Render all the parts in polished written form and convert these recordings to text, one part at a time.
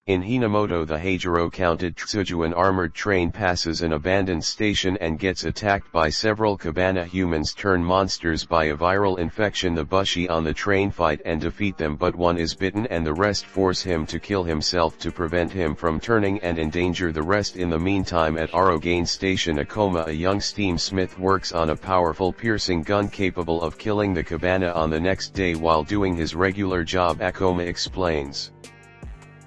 In Hinamoto, the Heijiro-counted Tsuju, an armored train, passes an abandoned station and gets attacked by several Cabana humans turn monsters by a viral infection. The Bushi on the train fight and defeat them, but one is bitten and the rest force him to kill himself to prevent him from turning and endanger the rest. In the meantime, at Arogane Station, Akoma, a young steamsmith, works on a powerful piercing gun capable of killing the Cabana on the next day while doing his regular job. Akoma explains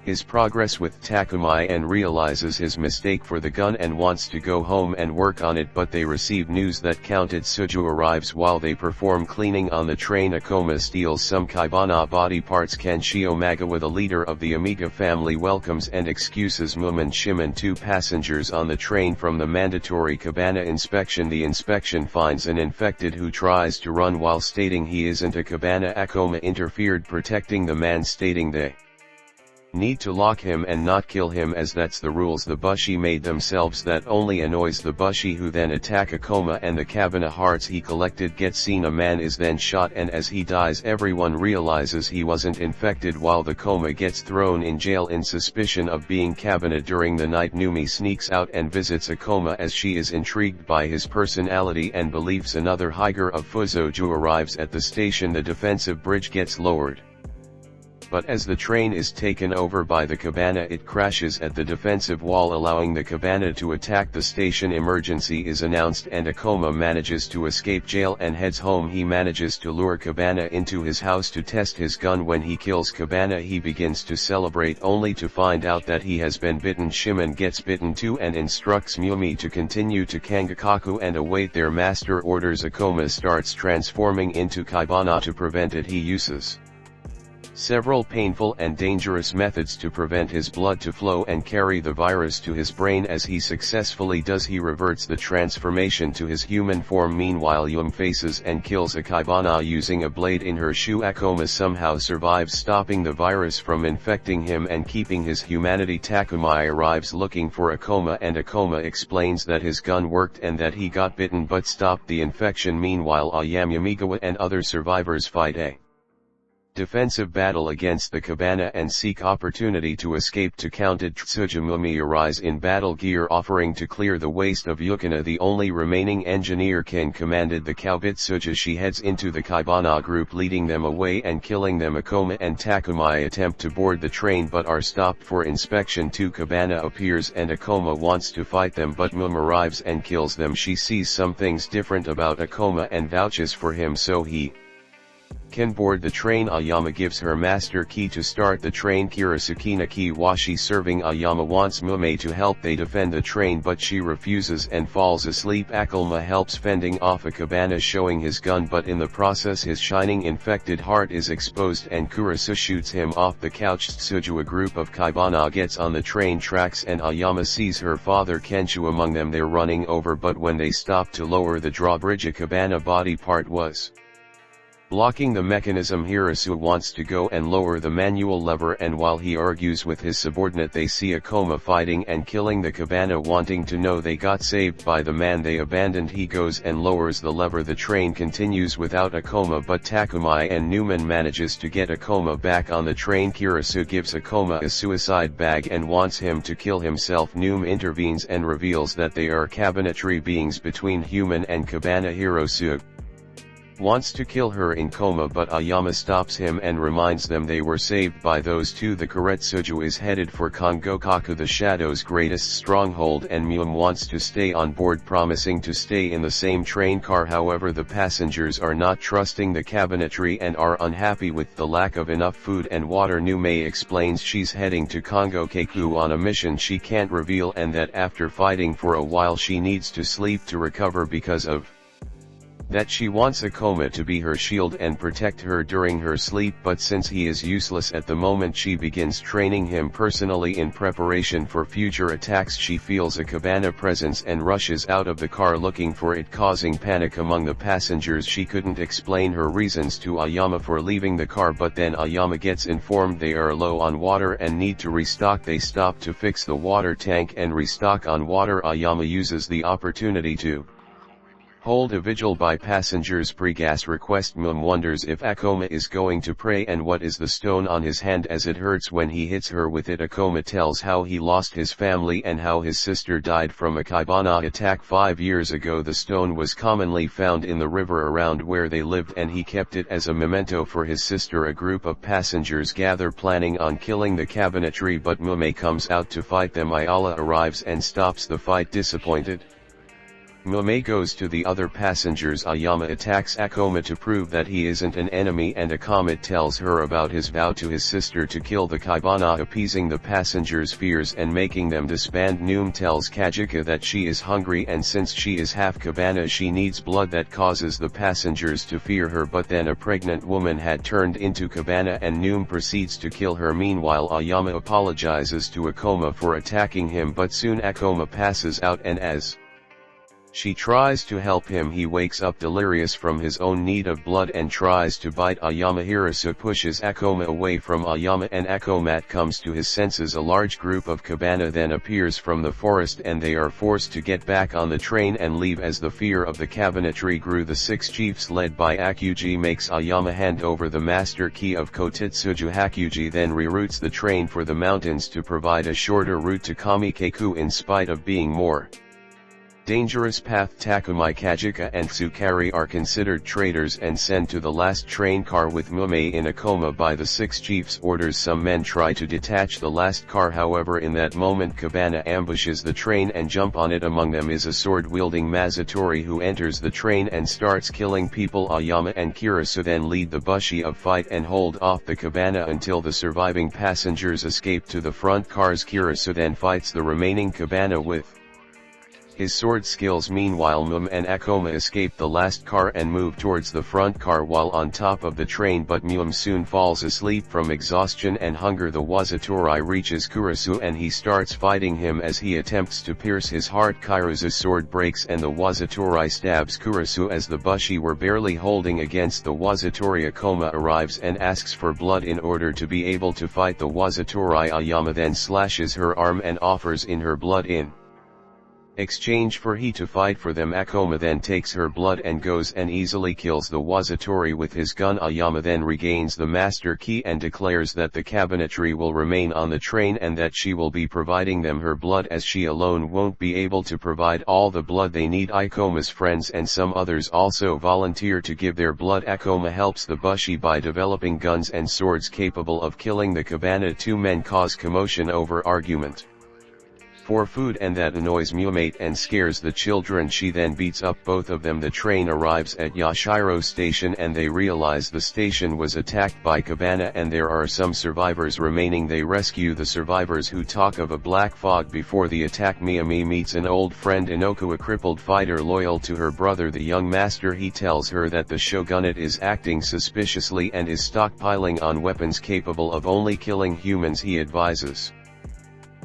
his progress with Takumai and realizes his mistake for the gun and wants to go home and work on it, but they receive news that counted Tsuju arrives while they perform cleaning on the train. Akoma steals some Kaibana body parts. Kenshio Magawa, the leader of the Amiga family, welcomes and excuses Mum and Shimon, two passengers on the train, from the mandatory Cabana inspection. The inspection finds an infected who tries to run while stating he isn't a Cabana. Akoma interfered, protecting the man, stating they need to lock him and not kill him, as that's the rules the Bushi made themselves. That only annoys the Bushi, who then attack Akoma and the Cabana hearts he collected get seen. A man is then shot, and as he dies everyone realizes he wasn't infected. While the Koma gets thrown in jail in suspicion of being Cabana. During the night, Numi sneaks out and visits Akoma as she is intrigued by his personality and beliefs. Another Higer of Fuzoju arrives at the station. The defensive bridge gets lowered, but as the train is taken over by the Cabana, it crashes at the defensive wall, allowing the Cabana to attack the station. Emergency is announced and Akoma manages to escape jail and heads home. He manages to lure Cabana into his house to test his gun. When he kills Cabana, he begins to celebrate, only to find out that he has been bitten. Shimon gets bitten too and instructs Mumi to continue to Kangakoku and await their master orders. Akoma starts transforming into Kaibana. To prevent it, he uses several painful and dangerous methods to prevent his blood to flow and carry the virus to his brain. As he successfully does, he reverts the transformation to his human form. Meanwhile, Yum faces and kills a Kaibana using a blade in her shoe. Akoma somehow survives, stopping the virus from infecting him and keeping his humanity. Takumai arrives looking for Akoma, and Akoma explains that his gun worked and that he got bitten but stopped the infection. Meanwhile, Ayam Yamigawa and other survivors fight a defensive battle against the Cabana and seek opportunity to escape to counted Tsuju. Mumi arise in battle gear, offering to clear the waste of Yukina. The only remaining engineer Ken commanded the Kaubitsuja. She heads into the Kaibana group, leading them away and killing them. Akoma and Takumai attempt to board the train but are stopped for inspection. Two Cabana appears and Akoma wants to fight them, but Mum arrives and kills them. She sees some things different about Akoma and vouches for him so he can board the train. Ayama gives her master key to start the train. Kurosukina Kiwashi serving Ayama wants Mume to help they defend the train, but she refuses and falls asleep. Akulma helps fending off a Cabana showing his gun, but in the process his shining infected heart is exposed and Kurosu shoots him off the couch. Tsuju, a group of Kaibana, gets on the train tracks and Ayama sees her father Kenshu among them. They're running over, but when they stop to lower the drawbridge, a Cabana body part was blocking the mechanism. Hirasu wants to go and lower the manual lever, and while he argues with his subordinate, they see Akoma fighting and killing the Cabana. Wanting to know they got saved by the man they abandoned, he goes and lowers the lever. The train continues without Akoma, but Takumai and Newman manages to get Akoma back on the train. Kirasu gives Akoma a suicide bag and wants him to kill himself. Noom intervenes and reveals that they are cabinetry beings between human and Cabana. Hirosu wants to kill her in coma, but Ayama stops him and reminds them they were saved by those two. The Koretsuju is headed for Kongokaku, the Shadow's greatest stronghold, and Myum wants to stay on board, promising to stay in the same train car. However, the passengers are not trusting the cabinetry and are unhappy with the lack of enough food and water. Nume explains she's heading to Kongokaku on a mission she can't reveal, and that after fighting for a while she needs to sleep to recover. Because of that, she wants Akoma to be her shield and protect her during her sleep, but since he is useless at the moment, she begins training him personally in preparation for future attacks. She feels a Cabana presence and rushes out of the car looking for it, causing panic among the passengers. She couldn't explain her reasons to Ayama for leaving the car, but then Ayama gets informed they are low on water and need to restock. They stop to fix the water tank and restock on water. Ayama uses the opportunity to Hold a vigil by passengers. Pregas request. Wonders if Akoma is going to pray and what is the stone on his hand as it hurts when he hits her with it. Akoma tells how he lost his family and how his sister died from a Kaibana attack 5 years ago. The stone was commonly found in the river around where they lived and he kept it as a memento for his sister. A group of passengers gather planning on killing the cabinetry, but Mume comes out to fight them. Ayala arrives and stops the fight. Disappointed, Mume goes to the other passengers. Ayama attacks Akoma to prove that he isn't an enemy, and Akama tells her about his vow to his sister to kill the Kaibana, appeasing the passengers' fears and making them disband. Noom tells Kajika that she is hungry and since she is half Cabana she needs blood. That causes the passengers to fear her, but then a pregnant woman had turned into Cabana and Noom proceeds to kill her. Meanwhile, Ayama apologizes to Akoma for attacking him, but soon Akoma passes out and as she tries to help him he wakes up delirious from his own need of blood and tries to bite Ayama. Hirasu pushes Akoma away from Ayama and Akomat comes to his senses. A large group of Cabana then appears from the forest and they are forced to get back on the train and leave as the fear of the cabinetry grew. The 6 chiefs led by Akuji makes Ayama hand over the master key of Kotitsuju. Hakuji then reroutes the train for the mountains to provide a shorter route to Kamikeku in spite of being more dangerous path. Takumi, Kajika and Tsukari are considered traitors and sent to the last train car with Mume in a coma by the 6 chiefs' orders. Some men try to detach the last car, however in that moment Cabana ambushes the train and jump on it. Among them is a sword-wielding Masatori who enters the train and starts killing people. Ayama and Kirasu then lead the bushi of fight and hold off the Cabana until the surviving passengers escape to the front cars. Kirasu then fights the remaining Cabana with his sword skills. Meanwhile, Mum and Akoma escape the last car and move towards the front car while on top of the train, but Mum soon falls asleep from exhaustion and hunger. The Wazatori reaches Kurasu and he starts fighting him as he attempts to pierce his heart. Kairu's sword breaks and the Wazatori stabs Kurasu as the bushi were barely holding against the Wazatori. Akoma arrives and asks for blood in order to be able to fight the Wazatori. Ayama then slashes her arm and offers in her blood in exchange for he to fight for them. Akoma then takes her blood and goes and easily kills the Wazatori with his gun. Ayama then regains the master key and declares that the cabinetry will remain on the train and that she will be providing them her blood as she alone won't be able to provide all the blood they need. Akoma's friends and some others also volunteer to give their blood. Akoma helps the bushi by developing guns and swords capable of killing the Cabana. 2 men cause commotion over argument for food and that annoys Mumate and scares the children. She then beats up both of them. The train arrives at Yashiro station and they realize the station was attacked by Cabana and there are some survivors remaining. They rescue the survivors who talk of a black fog before the attack. Miyami meets an old friend Inoku, a crippled fighter loyal to her brother the young master. He tells her that the shogunate is acting suspiciously and is stockpiling on weapons capable of only killing humans. He advises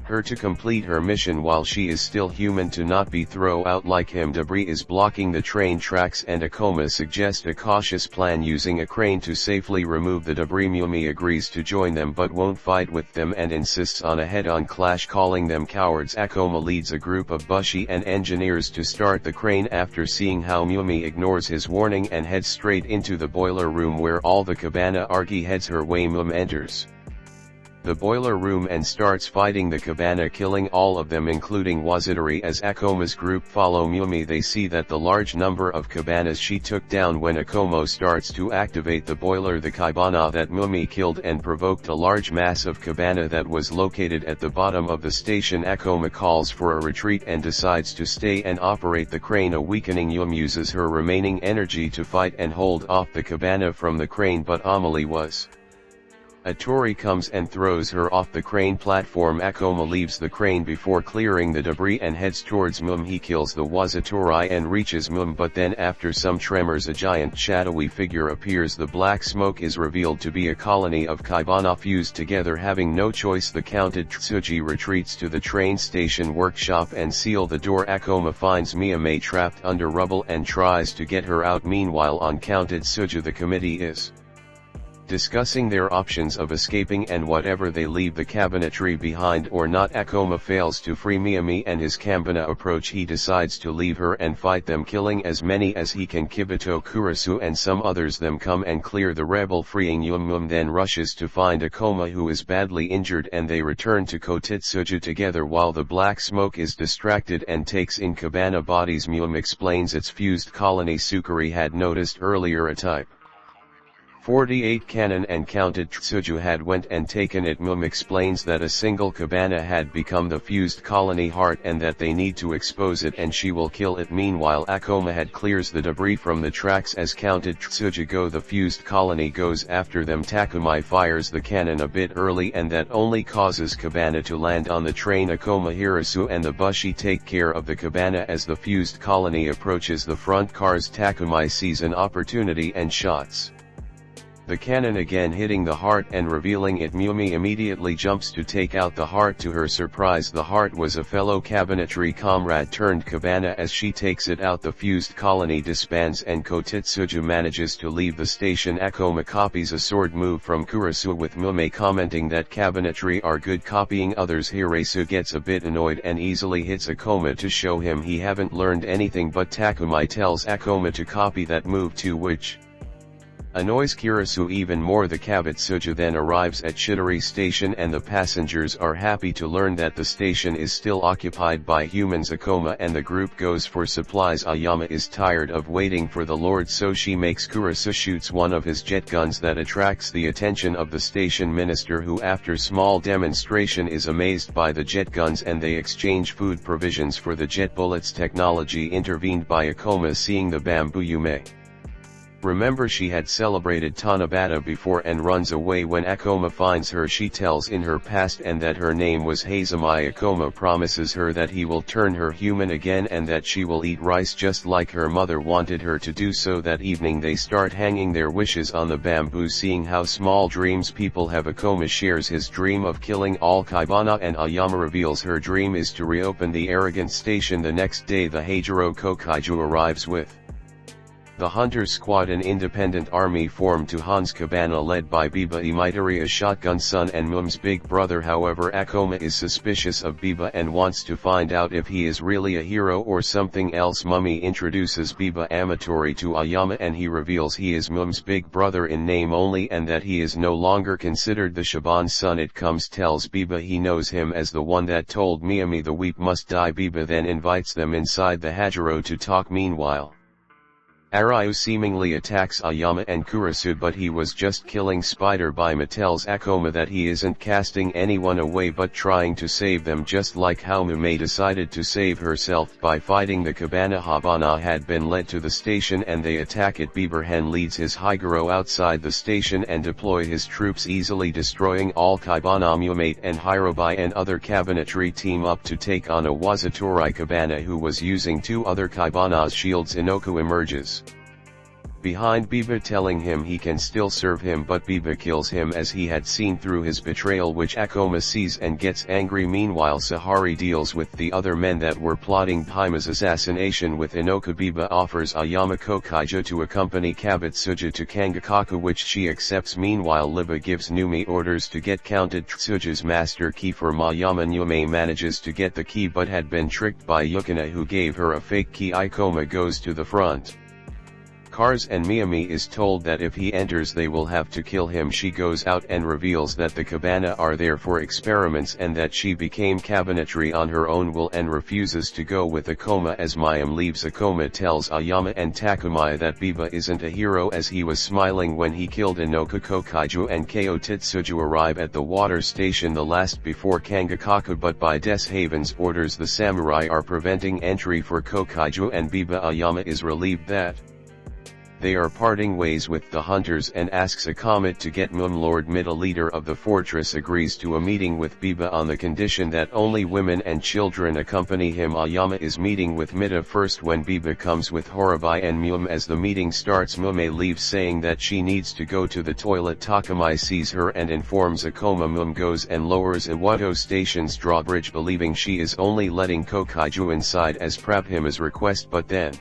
her to complete her mission while she is still human, to not be thrown out like him. Debris is blocking the train tracks and Akoma suggests a cautious plan using a crane to safely remove the debris. Mumi agrees to join them but won't fight with them and insists on a head-on clash, calling them cowards. Akoma leads a group of bushi and engineers to start the crane after seeing how Mumi ignores his warning and heads straight into the boiler room where all the Cabana are. He heads her way. Mum enters the boiler room and starts fighting the Cabana, killing all of them including Wazatori. As Akoma's group follow Mumi, they see that the large number of Cabanas she took down when Akoma starts to activate the boiler, the Kaibana that Mumi killed and provoked a large mass of Cabana that was located at the bottom of the station. Akoma calls for a retreat and decides to stay and operate the crane. A weakening Yum uses her remaining energy to fight and hold off the Cabana from the crane, but Amelie was Atori comes and throws her off the crane platform. Akoma leaves the crane before clearing the debris and heads towards Mum. He kills the Wazatori and reaches Mum, but then after some tremors a giant shadowy figure appears. The black smoke is revealed to be a colony of Kaibana fused together. Having no choice, the counted Tsuji retreats to the train station workshop and seal the door. Akoma finds Miyame trapped under rubble and tries to get her out. Meanwhile on counted Tsuju the committee is Discussing their options of escaping and whatever they leave the cabinetry behind or not, Akoma fails to free Miyami and his Kambana approach. He decides to leave her and fight them, killing as many as he can. Kibito, Kurisu and some others them come and clear the rebel, freeing Yum then rushes to find Akoma, who is badly injured, and they return to Kotitsuju together while the black smoke is distracted and takes in cabana bodies. Mum explains its fused colony. Sukari had noticed earlier a type 48 cannon and counted. Tsuju had went and taken it. Mum explains that a single cabana had become the fused colony heart and that they need to expose it and she will kill it. Meanwhile, Akoma had clears the debris from the tracks as counted. Tsuju go. The fused colony goes after them. Takumai fires the cannon a bit early and that only causes cabana to land on the train. Akoma, Hirasu and the Bushi take care of the cabana as the fused colony approaches the front cars. Takumai sees an opportunity and shots the cannon again, hitting the heart and revealing it. Mumi immediately jumps to take out the heart. To her surprise, the heart was a fellow cabinetry comrade turned cabana. As she takes it out, the fused colony disbands and Kotitsuju manages to leave the station. Akoma copies a sword move from Kurisu, with Mume commenting that cabinetry are good copying others. Hirasu gets a bit annoyed and easily hits Akoma to show him he haven't learned anything, but Takumai tells Akoma to copy that move too, which annoys Kurisu even more. The Kabutsuju then arrives at Chidori station and the passengers are happy to learn that the station is still occupied by humans. Akoma and the group goes for supplies. Ayama is tired of waiting for the Lord, so she makes Kurisu shoots one of his jet guns. That attracts the attention of the station minister, who after small demonstration is amazed by the jet guns and they exchange food provisions for the jet bullets. Technology intervened by Akoma. Seeing the bamboo, Yume remember she had celebrated Tanabata before and runs away. When Akoma finds her, she tells in her past and that her name was Hazumai. Akoma promises her that he will turn her human again and that she will eat rice just like her mother wanted her to do. So that evening they start hanging their wishes on the bamboo. Seeing how small dreams people have, Akoma shares his dream of killing all Kaibana and Ayama reveals her dream is to reopen the arrogant station. The next day the Heijiro Kokaiju arrives with the Hunter Squad, an independent army formed to Han's Cabana led by Biba Imitari, a shotgun son and Mum's big brother. However, Akoma is suspicious of Biba and wants to find out if he is really a hero or something else. Mummy introduces Biba Amatori to Ayama and he reveals he is Mum's big brother in name only and that he is no longer considered the Shaban's son. It comes tells Biba he knows him as the one that told Miyami the weep must die. Biba then invites them inside the Hajiro to talk. Meanwhile, Arayu seemingly attacks Ayama and Kurisu, but he was just killing Spider. Baima tells Akoma that he isn't casting anyone away but trying to save them, just like how Mume decided to save herself by fighting the Cabana. Habana had been led to the station and they attack it. Biberhen leads his Haiguro outside the station and deploy his troops, easily destroying all Kaibana. Mumate and Hirobai and other cabinetry team up to take on a Wazatori Cabana who was using two other Kaibana's shields. Inoku emerges behind Biba, telling him he can still serve him, but Biba kills him as he had seen through his betrayal, which Akoma sees and gets angry. Meanwhile, Sahari deals with the other men that were plotting Paima's assassination with Inoka. Biba offers Ayama Kokaija to accompany Kabutsuju to Kangakaku, which she accepts. Meanwhile, Liba gives Numi orders to get counted Tsuju's master key for Mayama. Nyume manages to get the key but had been tricked by Yukina, who gave her a fake key. Ikoma goes to the front cars and Miyami is told that if he enters they will have to kill him. She goes out and reveals that the Cabana are there for experiments and that she became cabinetry on her own will and refuses to go with Akoma. As Mayam leaves, Akoma tells Ayama and Takumai that Biba isn't a hero, as he was smiling when he killed Inoka. Kokaiju and Ko Titsuju arrive at the water station, the last before Kangakaku, but by Des Haven's orders the samurai are preventing entry for Kokaiju and Biba. Ayama is relieved that they are parting ways with the hunters and asks Akama to get Mum. Lord Mida, leader of the fortress, agrees to a meeting with Biba on the condition that only women and children accompany him. Ayama is meeting with Mida first when Biba comes with Horabai and Mum. As the meeting starts, Mume leaves saying that she needs to go to the toilet. Takamai sees her and informs Akoma. Mum goes and lowers Iwato Station's drawbridge, believing she is only letting Kokaiju inside as Prabhima's request, but then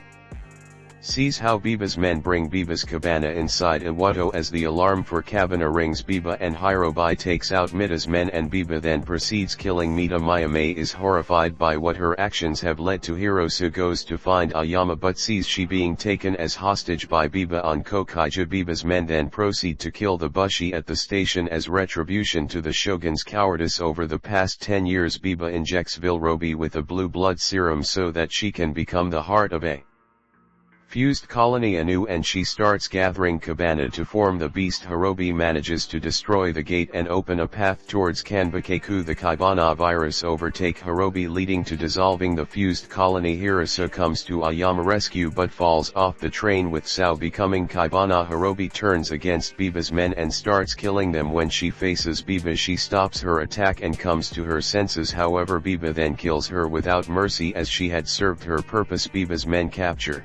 Sees how Biba's men bring Biba's cabana inside Iwato. As the alarm for cabana rings, Biba and Hirobi takes out Mita's men and Biba then proceeds killing Mita. Mayame is horrified by what her actions have led to. Hirosu goes to find Ayama but sees she being taken as hostage by Biba on Kokaija. Biba's men then proceed to kill the Bushi at the station as retribution to the shogun's cowardice over the past 10 years. Biba injects Vilrobi with a blue blood serum so that she can become the heart of a fused colony anew, and she starts gathering cabana to form the beast. Hirobi manages to destroy the gate and open a path towards Kanbakeku. The Kaibana virus overtake Hirobi, leading to dissolving the fused colony. Hirasa comes to Ayama rescue but falls off the train with Sao becoming Kaibana. Hirobi turns against Biba's men and starts killing them. When she faces Biba, she stops her attack and comes to her senses. However, Biba then kills her without mercy as she had served her purpose. Biba's men capture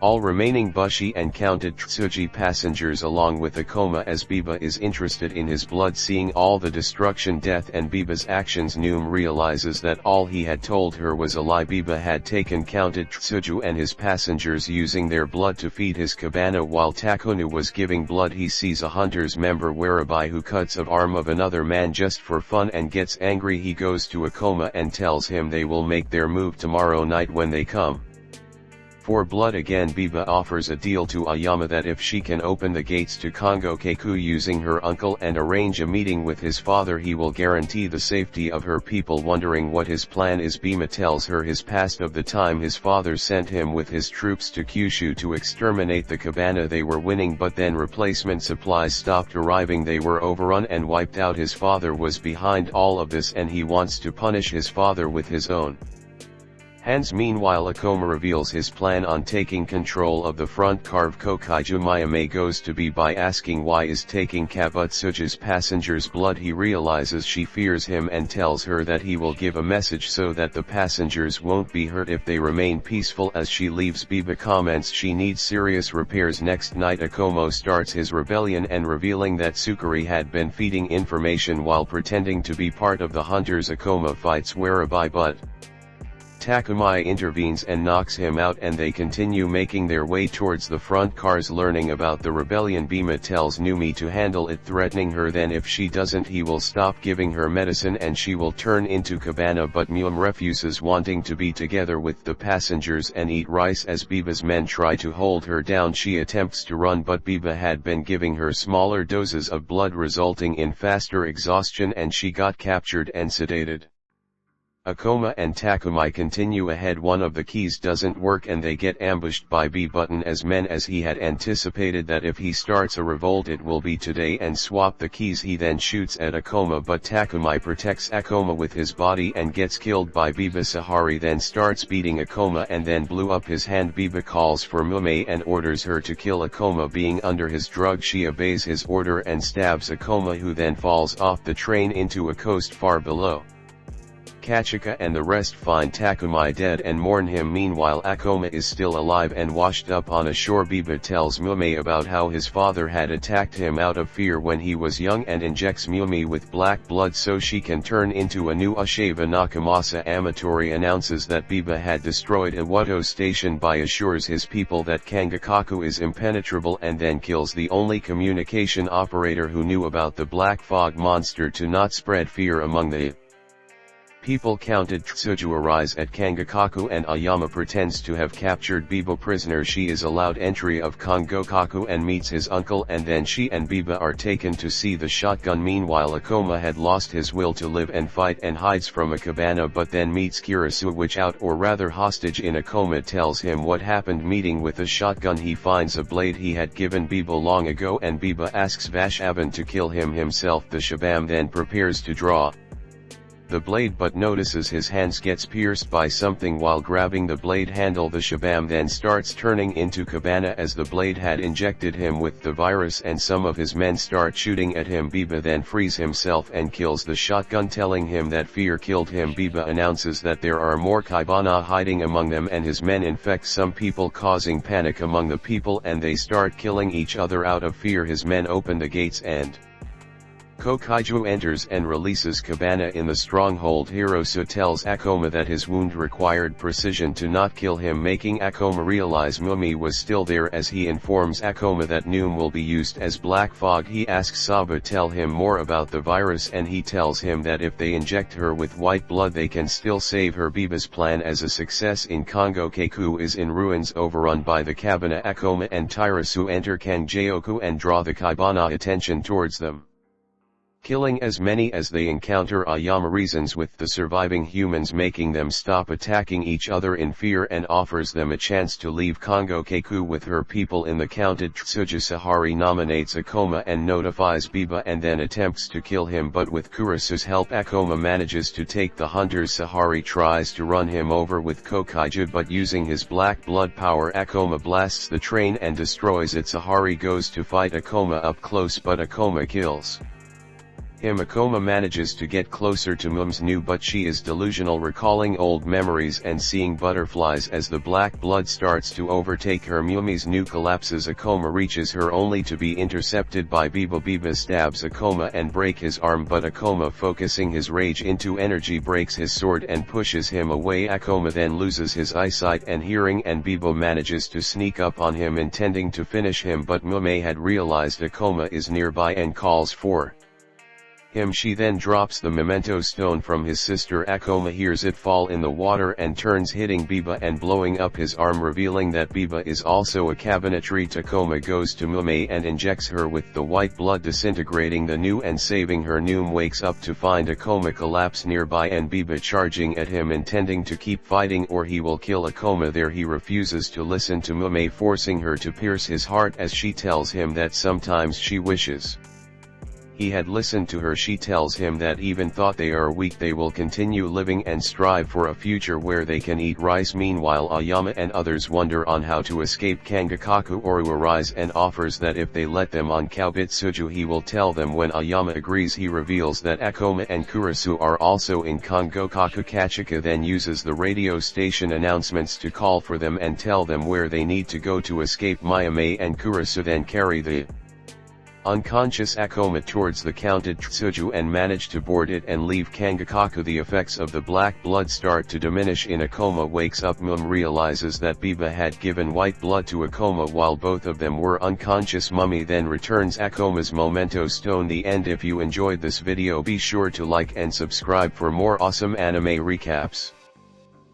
all remaining Bushi and counted Tsuji passengers along with Akoma as Biba is interested in his blood. Seeing all the destruction, death and Biba's actions, Noom realizes that all he had told her was a lie. Biba had taken counted Tsuju and his passengers using their blood to feed his cabana. While Takunu was giving blood, he sees a hunter's member Warabai who cuts of arm of another man just for fun and gets angry. He goes to Akoma and tells him they will make their move tomorrow night when they come for blood again. Biba offers a deal to Ayama that if she can open the gates to Kongo Keku using her uncle and arrange a meeting with his father, he will guarantee the safety of her people. Wondering what his plan is, Bima tells her his past of the time his father sent him with his troops to Kyushu to exterminate the cabana they were winning, but then replacement supplies stopped arriving. They were overrun and wiped out. His father was behind all of this and he wants to punish his father with his own hands. Meanwhile, Akoma reveals his plan on taking control of the front car of Kokaiju. Mayame goes to be by asking why is taking Kabutsuji's passengers' blood. He realizes she fears him and tells her that he will give a message so that the passengers won't be hurt if they remain peaceful. As she leaves, Biba comments she needs serious repairs. Next night, Akomo starts his rebellion and revealing that Sukari had been feeding information while pretending to be part of the hunters. Akoma fights Warabai but Takumai intervenes and knocks him out, and they continue making their way towards the front cars. Learning about the rebellion, Bima tells Numi to handle it, threatening her then if she doesn't he will stop giving her medicine and she will turn into cabana. But Muum refuses, wanting to be together with the passengers and eat rice. As Biba's men try to hold her down, she attempts to run, but Biba had been giving her smaller doses of blood, resulting in faster exhaustion, and she got captured and sedated. Akoma and Takumai continue ahead. One of the keys doesn't work and they get ambushed by B-Button as men, as he had anticipated that if he starts a revolt it will be today and swap the keys. He then shoots at Akoma, but Takumai protects Akoma with his body and gets killed by Biba. Sahari then starts beating Akoma and then blew up his hand. Biba calls for Mume and orders her to kill Akoma. Being under his drug, she obeys his order and stabs Akoma, who then falls off the train into a coast far below. Kachika and the rest find Takumai dead and mourn him. Meanwhile, Akoma is still alive and washed up on a shore. Biba tells Mume about how his father had attacked him out of fear when he was young and injects Mume with black blood so she can turn into a new Asheva. Nakamasa Amatori announces that Biba had destroyed Iwato station by assures his people that Kangakaku is impenetrable, and then kills the only communication operator who knew about the black fog monster to not spread fear among the people. Counted Tsuju arrives at Kangakaku and Ayama pretends to have captured Biba prisoner. She is allowed entry of Kongokaku and meets his uncle, and then she and Biba are taken to see the shotgun. Meanwhile, Akoma had lost his will to live and fight and hides from a cabana, but then meets Kirasu, which out or rather hostage in Akoma tells him what happened. Meeting with a shotgun, he finds a blade he had given Biba long ago and Biba asks Vashavan to kill him himself. The Shabam then prepares to draw the blade but notices his hands gets pierced by something while grabbing the blade handle. The Shabam then starts turning into cabana as the blade had injected him with the virus, and some of his men start shooting at him. Biba then frees himself and kills the shotgun, telling him that fear killed him. Biba announces that there are more Kaibana hiding among them and his men infect some people, causing panic among the people and they start killing each other out of fear. His men open the gates and Kokaiju enters and releases Cabana in the stronghold. Hirosu tells Akoma that his wound required precision to not kill him, making Akoma realize Mumi was still there. As he informs Akoma that Noom will be used as black fog, he asks Saba tell him more about the virus, and he tells him that if they inject her with white blood they can still save her. Biba's plan as a success in Kongo Keku is in ruins, overrun by the Cabana. Akoma and Tirasu enter Kangjeoku and draw the Kaibana attention towards them. Killing as many as they encounter, Ayama reasons with the surviving humans, making them stop attacking each other in fear, and offers them a chance to leave Kongo Keku with her people in the counted Tsuju. Sahari nominates Akoma and notifies Biba, and then attempts to kill him, but with Kurasu's help Akoma manages to take the hunters. Sahari tries to run him over with Kokaiju, but using his black blood power Akoma blasts the train and destroys it. Sahari goes to fight Akoma up close, but Akoma kills him. Akoma manages to get closer to Mum's new, but she is delusional, recalling old memories and seeing butterflies as the black blood starts to overtake her. Mumi's new collapses. Akoma reaches her only to be intercepted by Biba. Biba stabs Akoma and break his arm, but Akoma, focusing his rage into energy, breaks his sword and pushes him away. Akoma then loses his eyesight and hearing, and Biba manages to sneak up on him intending to finish him, but Mume had realized Akoma is nearby and calls for him. She then drops the memento stone from his sister. Akoma hears it fall in the water and turns, hitting Biba and blowing up his arm, revealing that Biba is also a cabinetry. Takoma goes to Mume and injects her with the white blood, disintegrating the new and saving her. Noom wakes up to find Akoma collapse nearby and Biba charging at him, intending to keep fighting or he will kill Akoma there. He refuses to listen to Mume, forcing her to pierce his heart as she tells him that sometimes she wishes he had listened to her. She tells him that even thought they are weak, they will continue living and strive for a future where they can eat rice. Meanwhile, Ayama and others wonder on how to escape. Kangakaku Oru arrives and offers that if they let them on Kaubitsuju he will tell them. When Ayama agrees, he reveals that Akoma and Kurisu are also in Kongokaku. Kachika then uses the radio station announcements to call for them and tell them where they need to go to escape. Mayame and Kurisu then carry the unconscious Akoma towards the counted Tsuju and manage to board it and leave Kangakaku. The effects of the black blood start to diminish in Akoma wakes up. Mum realizes that Biba had given white blood to Akoma while both of them were unconscious. Mummy then returns Akoma's memento stone. The end. If you enjoyed this video, be sure to like and subscribe for more awesome anime recaps.